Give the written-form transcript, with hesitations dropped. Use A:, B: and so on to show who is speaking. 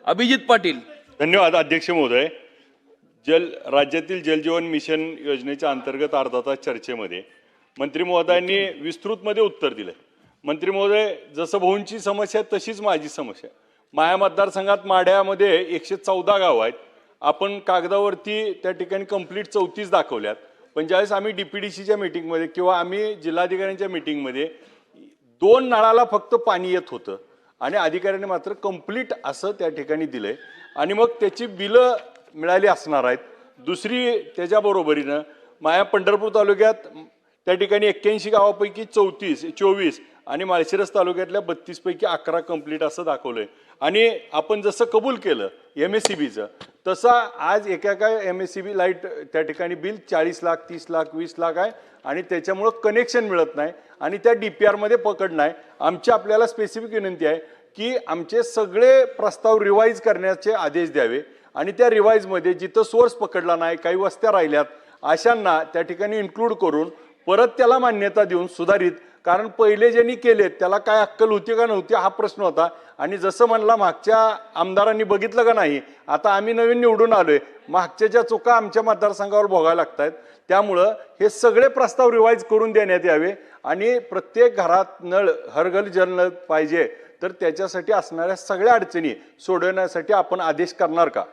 A: अभिजित पाटील.
B: धन्यवाद अध्यक्ष महोदय. राज्यातील जलजीवन मिशन योजनेच्या अंतर्गत अर्धा तास चर्चेमध्ये मंत्री महोदयांनी विस्तृतमध्ये उत्तर दिले. मंत्री महोदय, जसं भाऊंची समस्या आहे तशीच माझी समस्या. माझ्या मतदारसंघात माढ्यामध्ये 114 गाव आहेत. आपण कागदावरती त्या ठिकाणी कंप्लीट 34 दाखवल्यात, पण ज्यावेळेस आम्ही डीपीडीसीच्या मीटिंगमध्ये किंवा आम्ही जिल्हाधिकाऱ्यांच्या मीटिंगमध्ये 2 नळाला फक्त पाणी येत होतं आणि अधिकाऱ्यांनी मात्र कंप्लीट असं त्या ठिकाणी दिलंय आणि मग त्याची बिलं मिळाली असणार आहेत. दुसरी त्याच्याबरोबरीनं माझ्या पंढरपूर तालुक्यात त्या ठिकाणी 81 गावापैकी 24 आणि माळशिरस तालुक्यातल्या 32 पैकी 11 कंप्लीट असं दाखवलंय. आणि आपण जसं कबूल केलं MSCBचं, तसा आज एका MSCB लाईट त्या ठिकाणी बिल 40 लाख 30 लाख 20 लाख आहे आणि त्याच्यामुळं कनेक्शन मिळत नाही आणि त्या DPR मध्ये पकड नाही. आमची आपल्याला स्पेसिफिक विनंती आहे की आमचे सगळे प्रस्ताव रिवाईज करण्याचे आदेश द्यावे आणि त्या रिवाईजमध्ये जिथं सोर्स पकडला नाही, काही वस्त्या राहिल्यात, अशांना त्या ठिकाणी इन्क्लूड करून परत त्याला मान्यता देऊन सुधारित. कारण पहिले ज्यांनी केले त्याला काय अक्कल होती का नव्हती हा प्रश्न होता. आणि जसं म्हणला मागच्या आमदारांनी बघितलं का नाही, आता आम्ही नवीन निवडून आलोय, मागच्या ज्या चुका आमच्या मतदारसंघावर भोगायला लागतात. त्यामुळं हे सगळे प्रस्ताव रिवाईज करून देण्यात यावे आणि प्रत्येक घरात नळ हर घर जल नळ पाहिजे, तर त्याच्यासाठी असणाऱ्या सगळ्या अडचणी सोडवण्यासाठी आपण आदेश करणार का?